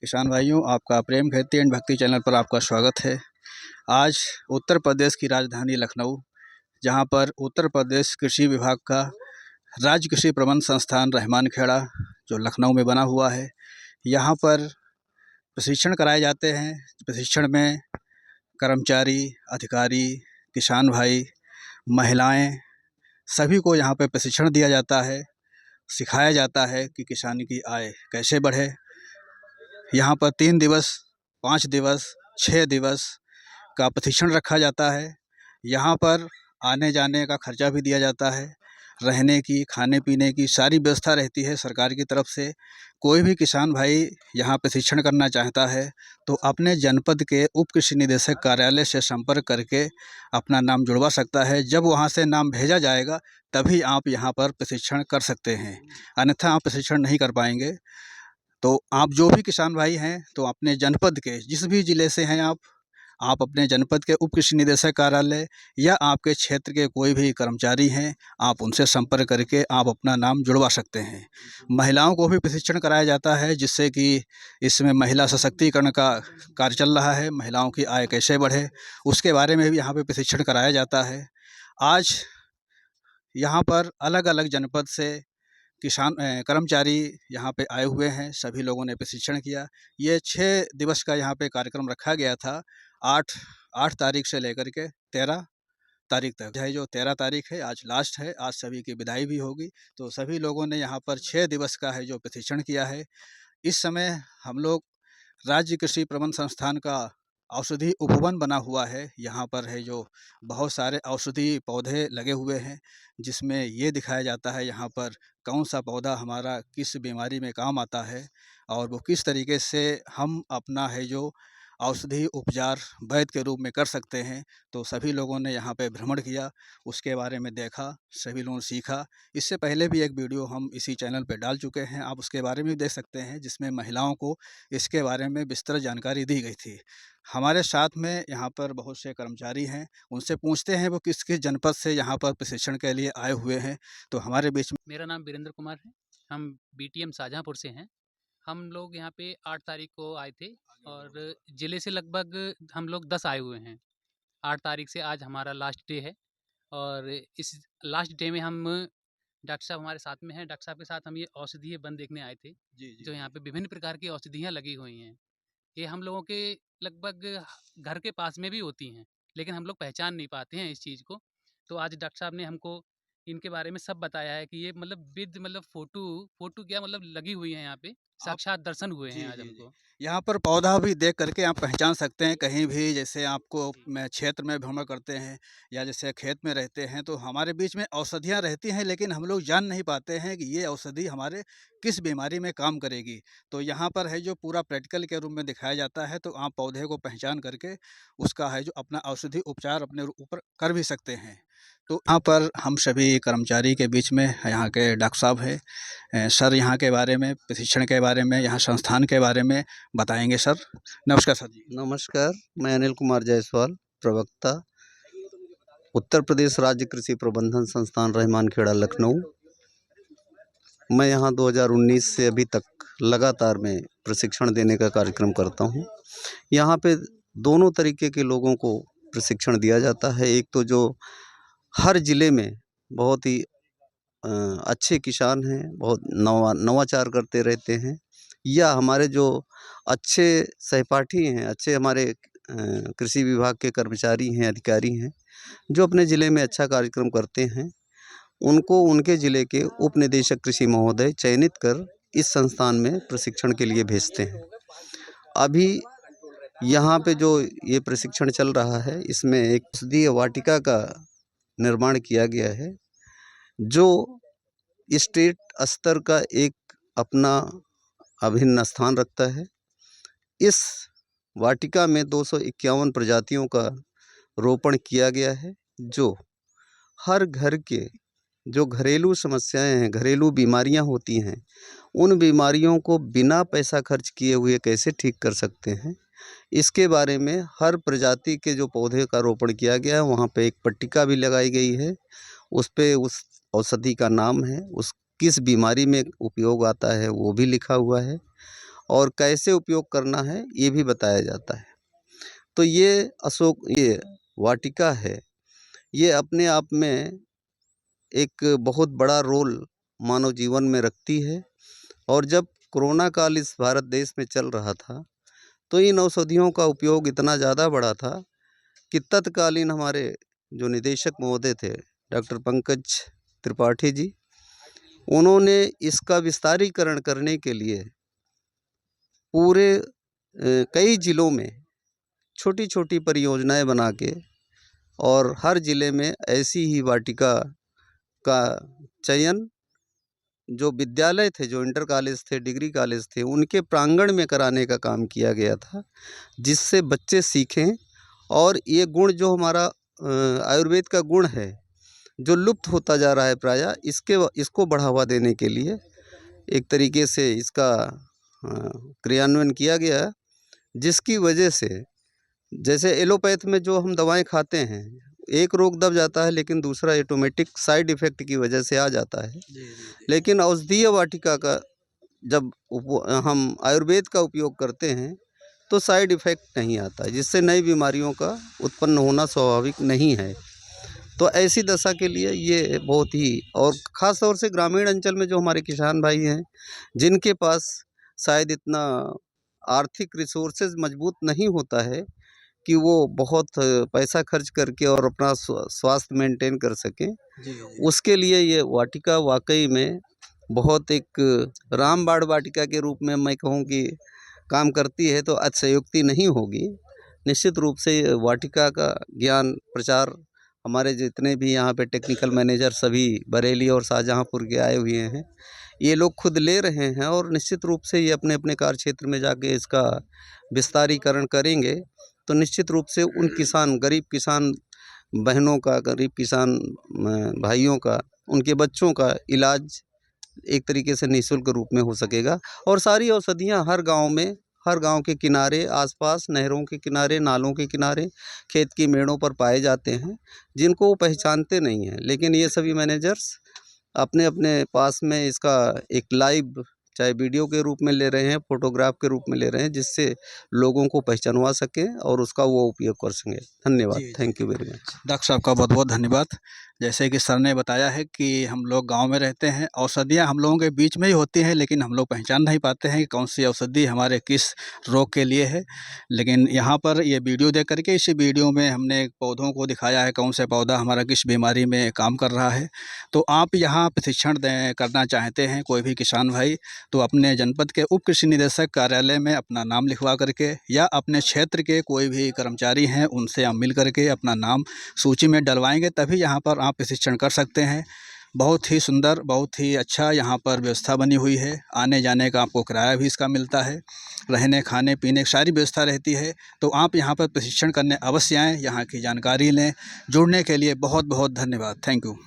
किसान भाइयों, आपका प्रेम खेती एंड भक्ति चैनल पर आपका स्वागत है। आज उत्तर प्रदेश की राजधानी लखनऊ, जहां पर उत्तर प्रदेश कृषि विभाग का राज्य कृषि प्रबंध संस्थान रहमान खेड़ा जो लखनऊ में बना हुआ है, यहां पर प्रशिक्षण कराए जाते हैं। प्रशिक्षण में कर्मचारी, अधिकारी, किसान भाई, महिलाएं सभी को यहाँ पे प्रशिक्षण दिया जाता है। सिखाया जाता है कि किसानी की आय कैसे बढ़े। यहाँ पर 3 दिवस, 5 दिवस, 6 दिवस का प्रशिक्षण रखा जाता है। यहाँ पर आने जाने का खर्चा भी दिया जाता है। रहने की, खाने पीने की सारी व्यवस्था रहती है सरकार की तरफ से। कोई भी किसान भाई यहाँ प्रशिक्षण करना चाहता है तो अपने जनपद के उप कृषि निदेशक कार्यालय से संपर्क करके अपना नाम जुड़वा सकता है। जब वहाँ से नाम भेजा जाएगा तभी आप यहाँ पर प्रशिक्षण कर सकते हैं, अन्यथा आप प्रशिक्षण नहीं कर पाएंगे। तो आप जो भी किसान भाई हैं तो अपने जनपद के जिस भी ज़िले से हैं आप अपने जनपद के उप कृषि निदेशक कार्यालय या आपके क्षेत्र के कोई भी कर्मचारी हैं, आप उनसे संपर्क करके आप अपना नाम जुड़वा सकते हैं। महिलाओं को भी प्रशिक्षण कराया जाता है, जिससे कि इसमें महिला सशक्तिकरण का कार्य चल रहा है। महिलाओं की आय कैसे बढ़े उसके बारे में भी यहाँ पे प्रशिक्षण कराया जाता है। आज यहाँ पर अलग अलग जनपद से कर्मचारी यहाँ पे आए हुए हैं। सभी लोगों ने प्रशिक्षण किया। ये 6 दिवस का यहाँ पे कार्यक्रम रखा गया था। 8 तारीख से लेकर के 13 तारीख तक है। जो 13 तारीख है आज लास्ट है, आज सभी की विदाई भी होगी। तो सभी लोगों ने यहाँ पर 6 दिवस का है जो प्रशिक्षण किया है। इस समय हम लोग राज्य कृषि प्रबंध संस्थान का औषधि उपवन बना हुआ है। यहाँ पर है जो बहुत सारे औषधि पौधे लगे हुए हैं, जिसमें ये दिखाया जाता है यहाँ पर कौन सा पौधा हमारा किस बीमारी में काम आता है और वो किस तरीके से हम अपना है जो औषधि उपचार वैद्य के रूप में कर सकते हैं। तो सभी लोगों ने यहाँ पे भ्रमण किया, उसके बारे में देखा, सभी लोगों ने सीखा। इससे पहले भी एक वीडियो हम इसी चैनल पे डाल चुके हैं, आप उसके बारे में भी देख सकते हैं, जिसमें महिलाओं को इसके बारे में विस्तृत जानकारी दी गई थी। हमारे साथ में यहाँ पर बहुत से कर्मचारी हैं, उनसे पूछते हैं वो किस किस जनपद से यहाँ पर प्रशिक्षण के लिए आए हुए हैं। तो हमारे बीच में मेरा नाम वीरेंद्र कुमार है। हम बीटीएम शाहजहाँपुर से हैं। हम लोग यहाँ पे 8 तारीख को आए थे और ज़िले से लगभग हम लोग 10 आए हुए हैं। 8 तारीख से आज हमारा लास्ट डे है और इस लास्ट डे में हम डॉक्टर साहब हमारे साथ में हैं। डॉक्टर साहब के साथ हम ये औषधीय वन देखने आए थे, जो यहाँ पे विभिन्न प्रकार की औषधियाँ लगी हुई हैं। ये हम लोगों के लगभग घर के पास में भी होती हैं, लेकिन हम लोग पहचान नहीं पाते हैं इस चीज़ को। तो आज डॉक्टर साहब ने हमको इनके बारे में सब बताया है कि ये मतलब विद मतलब फ़ोटो क्या मतलब लगी हुई है यहाँ पे, आप साक्षात दर्शन हुए हैं जी, आज जी, जी। हमको। यहाँ पर पौधा भी देख करके आप पहचान सकते हैं कहीं भी, जैसे आपको जी। में क्षेत्र में भ्रमण करते हैं या जैसे खेत में रहते हैं तो हमारे बीच में औषधियाँ रहती हैं, लेकिन हम लोग जान नहीं पाते हैं कि ये औषधि हमारे किस बीमारी में काम करेगी। तो यहाँ पर है जो पूरा प्रैक्टिकल के रूप में दिखाया जाता है, तो आप पौधे को पहचान करके उसका है जो अपना औषधि उपचार अपने ऊपर कर भी सकते हैं। तो यहाँ पर हम सभी कर्मचारी के बीच में यहाँ के डॉक्टर साहब हैं। सर यहाँ के बारे में, प्रशिक्षण के बारे में, यहाँ संस्थान के बारे में बताएंगे सर। नमस्कार सर जी। नमस्कार, मैं अनिल कुमार जायसवाल, प्रवक्ता, उत्तर प्रदेश राज्य कृषि प्रबंधन संस्थान रहमान खेड़ा लखनऊ। मैं यहाँ 2019 से अभी तक लगातार मैं प्रशिक्षण देने का कार्यक्रम करता हूँ। यहाँ पे दोनों तरीके के लोगों को प्रशिक्षण दिया जाता है। एक तो जो हर ज़िले में बहुत ही अच्छे किसान हैं, बहुत नवाचार करते रहते हैं, या हमारे जो अच्छे सहपाठी हैं, अच्छे हमारे कृषि विभाग के कर्मचारी हैं, अधिकारी हैं, जो अपने ज़िले में अच्छा कार्यक्रम करते हैं, उनको उनके ज़िले के उप निदेशक कृषि महोदय चयनित कर इस संस्थान में प्रशिक्षण के लिए भेजते हैं। अभी यहाँ पे जो ये प्रशिक्षण चल रहा है, इसमें एक औषधीय वाटिका का निर्माण किया गया है, जो स्टेट स्तर का एक अपना अभिन्न स्थान रखता है। इस वाटिका में 251 प्रजातियों का रोपण किया गया है, जो हर घर के जो घरेलू समस्याएं हैं, घरेलू बीमारियां होती हैं, उन बीमारियों को बिना पैसा खर्च किए हुए कैसे ठीक कर सकते हैं, इसके बारे में हर प्रजाति के जो पौधे का रोपण किया गया है, वहाँ पे एक पट्टिका भी लगाई गई है। उस पे उस औषधि का नाम है, उस किस बीमारी में उपयोग आता है वो भी लिखा हुआ है। और कैसे उपयोग करना है ये भी बताया जाता है। तो ये वाटिका है, ये अपने आप में एक बहुत बड़ा रोल मानव जीवन में रखती है। और जब कोरोना काल इस भारत देश में चल रहा था, तो इन औषधियों का उपयोग इतना ज़्यादा बढ़ा था कि तत्कालीन हमारे जो निदेशक महोदय थे, डॉक्टर पंकज त्रिपाठी जी, उन्होंने इसका विस्तारीकरण करने के लिए पूरे कई ज़िलों में छोटी-छोटी परियोजनाएं बना के और हर ज़िले में ऐसी ही वाटिका का चयन जो विद्यालय थे, जो इंटर कॉलेज थे, डिग्री कॉलेज थे, उनके प्रांगण में कराने का काम किया गया था, जिससे बच्चे सीखें। और ये गुण जो हमारा आयुर्वेद का गुण है, जो लुप्त होता जा रहा है प्रायः, इसको बढ़ावा देने के लिए एक तरीके से इसका क्रियान्वयन किया गया, जिसकी वजह से जैसे एलोपैथ में जो हम दवाएं खाते हैं, एक रोग दब जाता है लेकिन दूसरा ऑटोमेटिक साइड इफ़ेक्ट की वजह से आ जाता है। लेकिन औषधीय वाटिका का जब हम आयुर्वेद का उपयोग करते हैं तो साइड इफ़ेक्ट नहीं आता है, जिससे नई बीमारियों का उत्पन्न होना स्वाभाविक नहीं है। तो ऐसी दशा के लिए ये बहुत ही, और ख़ास तौर से ग्रामीण अंचल में जो हमारे किसान भाई हैं, जिनके पास शायद इतना आर्थिक रिसोर्सेज मजबूत नहीं होता है कि वो बहुत पैसा खर्च करके और अपना स्वास्थ्य मेंटेन कर सकें, उसके लिए ये वाटिका वाकई में बहुत एक रामबाण वाटिका के रूप में मैं कहूँ कि काम करती है, तो अतिशयोक्ति नहीं होगी। निश्चित रूप से ये वाटिका का ज्ञान प्रचार हमारे जितने भी यहाँ पे टेक्निकल मैनेजर सभी बरेली और शाहजहाँपुर के आए हुए हैं, ये लोग खुद ले रहे हैं और निश्चित रूप से ये अपने अपने कार्य क्षेत्र में जाके इसका विस्तारीकरण करेंगे। तो निश्चित रूप से उन किसान, गरीब किसान बहनों का, गरीब किसान भाइयों का, उनके बच्चों का इलाज एक तरीके से निःशुल्क रूप में हो सकेगा। और सारी औषधियाँ हर गांव में, हर गांव के किनारे, आसपास नहरों के किनारे, नालों के किनारे, खेत की मेड़ों पर पाए जाते हैं, जिनको वो पहचानते नहीं हैं। लेकिन ये सभी मैनेजर्स अपने अपने पास में इसका एक लाइव, चाहे वीडियो के रूप में ले रहे हैं, फोटोग्राफ के रूप में ले रहे हैं, जिससे लोगों को पहचानवा सकें और उसका वो उपयोग कर सकें। धन्यवाद, thank you very much. Doctor साहब का बहुत बहुत धन्यवाद। जैसे कि सर ने बताया है कि हम लोग गांव में रहते हैं, औषधियाँ हम लोगों के बीच में ही होती हैं, लेकिन हम लोग पहचान नहीं पाते हैं कि कौन सी औषधि हमारे किस रोग के लिए है। लेकिन यहाँ पर ये वीडियो देख करके, इसी वीडियो में हमने पौधों को दिखाया है कौन सा पौधा हमारा किस बीमारी में काम कर रहा है। तो आप यहाँ प्रशिक्षण करना चाहते हैं कोई भी किसान भाई, तो अपने जनपद के उप कृषि निदेशक कार्यालय में अपना नाम लिखवा करके, या अपने क्षेत्र के कोई भी कर्मचारी हैं उनसे आप मिल करके अपना नाम सूची में डलवाएंगे, तभी यहाँ पर आप प्रशिक्षण कर सकते हैं। बहुत ही सुंदर, बहुत ही अच्छा यहाँ पर व्यवस्था बनी हुई है। आने जाने का आपको किराया भी इसका मिलता है, रहने खाने पीने की सारी व्यवस्था रहती है। तो आप यहाँ पर प्रशिक्षण करने अवश्य आएँ, यहाँ की जानकारी लें। जुड़ने के लिए बहुत बहुत धन्यवाद। Thank you.